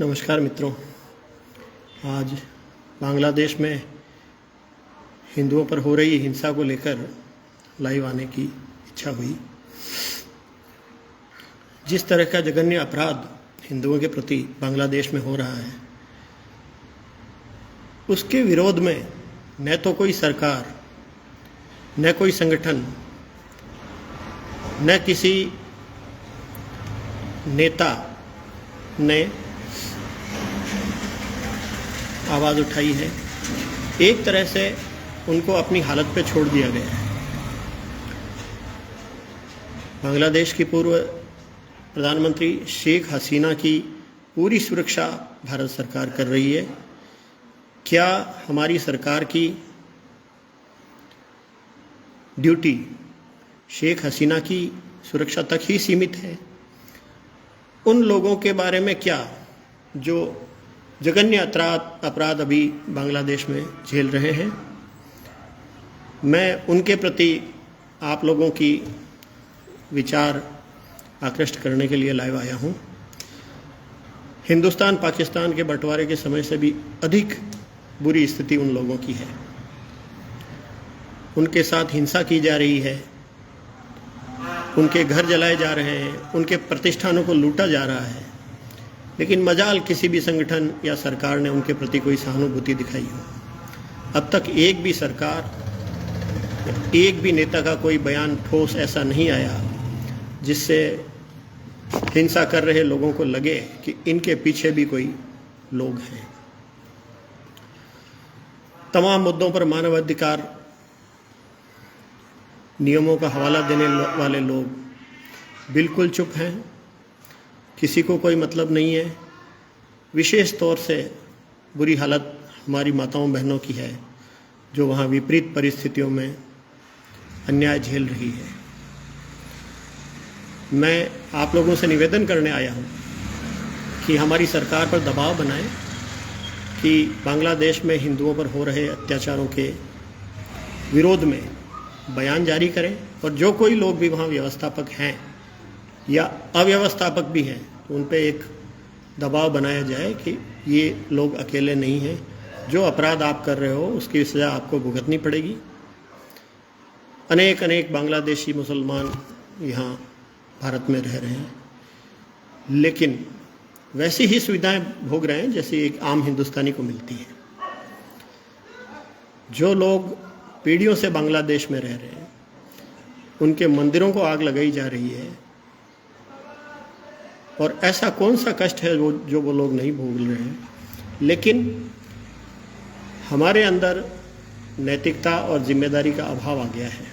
नमस्कार मित्रों। आज बांग्लादेश में हिंदुओं पर हो रही हिंसा को लेकर लाइव आने की इच्छा हुई। जिस तरह का जघन्य अपराध हिंदुओं के प्रति बांग्लादेश में हो रहा है, उसके विरोध में न तो कोई सरकार, न कोई संगठन, न किसी नेता ने आवाज़ उठाई है। एक तरह से उनको अपनी हालत पे छोड़ दिया गया है। बांग्लादेश की पूर्व प्रधानमंत्री शेख हसीना की पूरी सुरक्षा भारत सरकार कर रही है। क्या हमारी सरकार की ड्यूटी शेख हसीना की सुरक्षा तक ही सीमित है? उन लोगों के बारे में क्या जो जघन्य अपराध अभी बांग्लादेश में झेल रहे हैं, मैं उनके प्रति आप लोगों की विचार आकृष्ट करने के लिए लाइव आया हूं। हिंदुस्तान पाकिस्तान के बंटवारे के समय से भी अधिक बुरी स्थिति उन लोगों की है। उनके साथ हिंसा की जा रही है, उनके घर जलाए जा रहे हैं, उनके प्रतिष्ठानों को लूटा जा रहा है, लेकिन मजाल किसी भी संगठन या सरकार ने उनके प्रति कोई सहानुभूति दिखाई हो। अब तक एक भी सरकार, एक भी नेता का कोई बयान ठोस ऐसा नहीं आया जिससे हिंसा कर रहे लोगों को लगे कि इनके पीछे भी कोई लोग हैं। तमाम मुद्दों पर मानवाधिकार नियमों का हवाला देने वाले लोग बिल्कुल चुप हैं। किसी को कोई मतलब नहीं है। विशेष तौर से बुरी हालत हमारी माताओं बहनों की है जो वहाँ विपरीत परिस्थितियों में अन्याय झेल रही है। मैं आप लोगों से निवेदन करने आया हूँ कि हमारी सरकार पर दबाव बनाएं कि बांग्लादेश में हिंदुओं पर हो रहे अत्याचारों के विरोध में बयान जारी करें, और जो कोई लोग भी वहाँ व्यवस्थापक हैं या अव्यवस्थापक भी हैं तो उन पे एक दबाव बनाया जाए कि ये लोग अकेले नहीं हैं। जो अपराध आप कर रहे हो उसकी सज़ा आपको भुगतनी पड़ेगी। अनेक बांग्लादेशी मुसलमान यहाँ भारत में रह रहे हैं, लेकिन वैसी ही सुविधाएं भोग रहे हैं जैसी एक आम हिंदुस्तानी को मिलती है। जो लोग पीढ़ियों से बांग्लादेश में रह रहे हैं, उनके मंदिरों को आग लगाई जा रही है, और ऐसा कौन सा कष्ट है जो वो लोग नहीं भोग रहे हैं। लेकिन हमारे अंदर नैतिकता और जिम्मेदारी का अभाव आ गया है।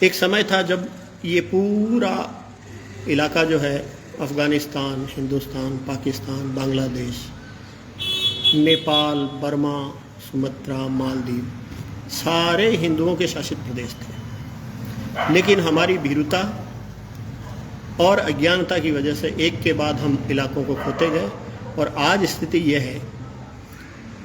एक समय था जब ये पूरा इलाका जो है, अफ़गानिस्तान, हिंदुस्तान, पाकिस्तान, बांग्लादेश, नेपाल, बर्मा, सुमात्रा, मालदीव, सारे हिंदुओं के शासित प्रदेश थे। लेकिन हमारी भीरुता और अज्ञानता की वजह से एक के बाद हम इलाकों को खोते गए, और आज स्थिति यह है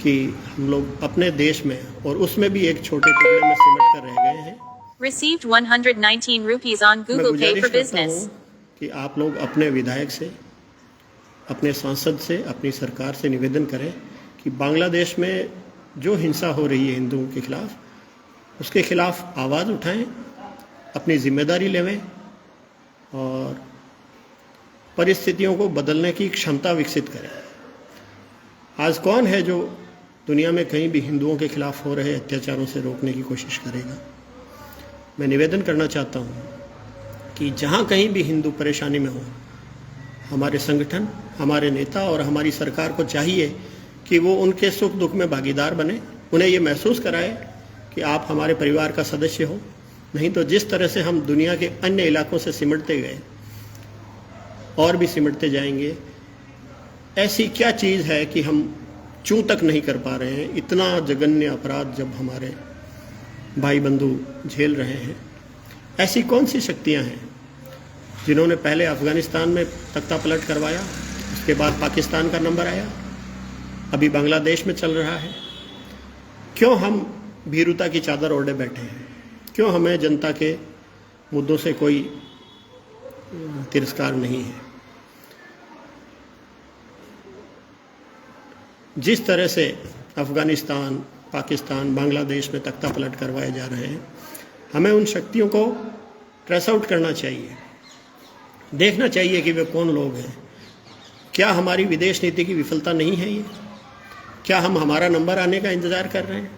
कि हम लोग अपने देश में और उसमें भी एक छोटे टुकड़े में सिमट कर रह गए हैं। Received 119 rupees on Google Pay for business. कि आप लोग अपने विधायक से, अपने सांसद से, अपनी सरकार से निवेदन करें कि बांग्लादेश में जो हिंसा हो रही है हिंदुओं के खिलाफ, उसके खिलाफ आवाज़ उठाएं, अपनी जिम्मेदारी लेवें और परिस्थितियों को बदलने की क्षमता विकसित करें। आज कौन है जो दुनिया में कहीं भी हिंदुओं के खिलाफ हो रहे अत्याचारों से रोकने की कोशिश करेगा? मैं निवेदन करना चाहता हूँ कि जहाँ कहीं भी हिंदू परेशानी में हो, हमारे संगठन, हमारे नेता और हमारी सरकार को चाहिए कि वो उनके सुख दुख में भागीदार बने, उन्हें ये महसूस कराए कि आप हमारे परिवार का सदस्य हो। नहीं तो जिस तरह से हम दुनिया के अन्य इलाकों से सिमटते गए और भी सिमटते जाएंगे। ऐसी क्या चीज़ है कि हम चूं तक नहीं कर पा रहे हैं? इतना जघन्य अपराध जब हमारे भाई बंधु झेल रहे हैं, ऐसी कौन सी शक्तियां हैं जिन्होंने पहले अफ़गानिस्तान में तख्ता पलट करवाया, उसके बाद पाकिस्तान का नंबर आया, अभी बांग्लादेश में चल रहा है? क्यों हम भीरुता की चादर ओढ़े बैठे हैं? क्यों हमें जनता के मुद्दों से कोई तिरस्कार नहीं है? जिस तरह से अफ़गानिस्तान, पाकिस्तान, बांग्लादेश में तख्ता पलट करवाए जा रहे हैं, हमें उन शक्तियों को ट्रेस आउट करना चाहिए, देखना चाहिए कि वे कौन लोग हैं। क्या हमारी विदेश नीति की विफलता नहीं है ये? क्या हम हमारा नंबर आने का इंतज़ार कर रहे हैं?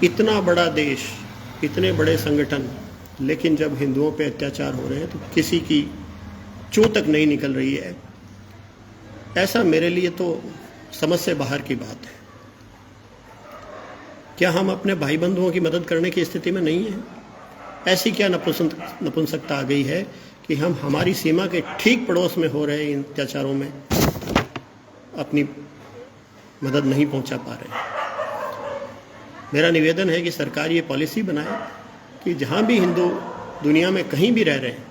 इतना बड़ा देश, इतने बड़े संगठन, लेकिन जब हिंदुओं पे अत्याचार हो रहे हैं तो किसी की चूं तक नहीं निकल रही है। ऐसा मेरे लिए तो समझ से बाहर की बात है। क्या हम अपने भाई बंधुओं की मदद करने की स्थिति में नहीं हैं? ऐसी क्या नपुंसकता आ गई है कि हम हमारी सीमा के ठीक पड़ोस में हो रहे इन अत्याचारों में अपनी मदद नहीं पहुंचा पा रहे? मेरा निवेदन है कि सरकार ये पॉलिसी बनाए कि जहां भी हिंदू दुनिया में कहीं भी रह रहे हैं,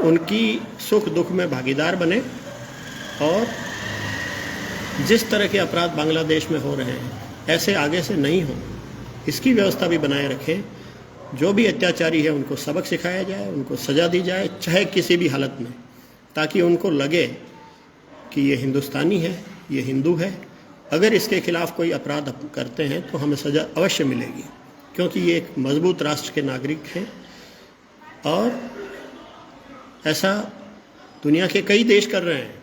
उनकी सुख दुख में भागीदार बने और जिस तरह के अपराध बांग्लादेश में हो रहे हैं ऐसे आगे से नहीं हो, इसकी व्यवस्था भी बनाए रखें। जो भी अत्याचारी है उनको सबक सिखाया जाए, उनको सज़ा दी जाए, चाहे किसी भी हालत में, ताकि उनको लगे कि ये हिंदुस्तानी है, ये हिंदू है। अगर इसके खिलाफ कोई अपराध करते हैं तो हमें सज़ा अवश्य मिलेगी, क्योंकि ये एक मजबूत राष्ट्र के नागरिक हैं। और ऐसा दुनिया के कई देश कर रहे हैं।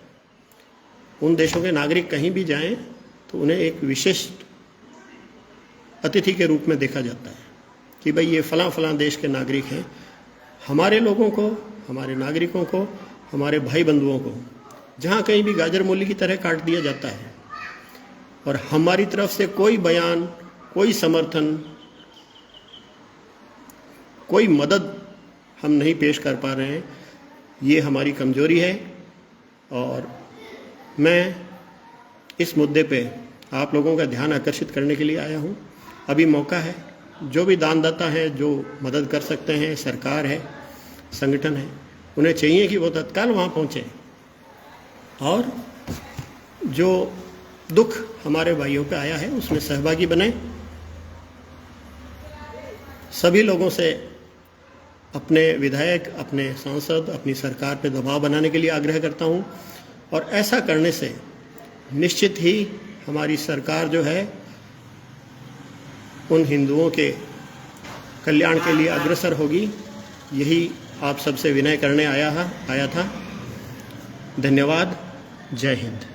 उन देशों के नागरिक कहीं भी जाएं तो उन्हें एक विशिष्ट अतिथि के रूप में देखा जाता है कि भाई ये फलां फलां देश के नागरिक हैं। हमारे लोगों को, हमारे नागरिकों को, हमारे भाई बंधुओं को जहाँ कहीं भी गाजर मूली की तरह काट दिया जाता है और हमारी तरफ से कोई बयान, कोई समर्थन, कोई मदद हम नहीं पेश कर पा रहे हैं, ये हमारी कमजोरी है। और मैं इस मुद्दे पे आप लोगों का ध्यान आकर्षित करने के लिए आया हूँ। अभी मौका है, जो भी दानदाता है, जो मदद कर सकते हैं, सरकार है, संगठन है, उन्हें चाहिए कि वो तत्काल वहाँ पहुँचें और जो दुख हमारे भाइयों पे आया है उसमें सहभागी बने। सभी लोगों से अपने विधायक, अपने सांसद, अपनी सरकार पे दबाव बनाने के लिए आग्रह करता हूँ। और ऐसा करने से निश्चित ही हमारी सरकार जो है उन हिंदुओं के कल्याण के लिए अग्रसर होगी। यही आप सबसे विनय करने आया था। धन्यवाद। जय हिंद।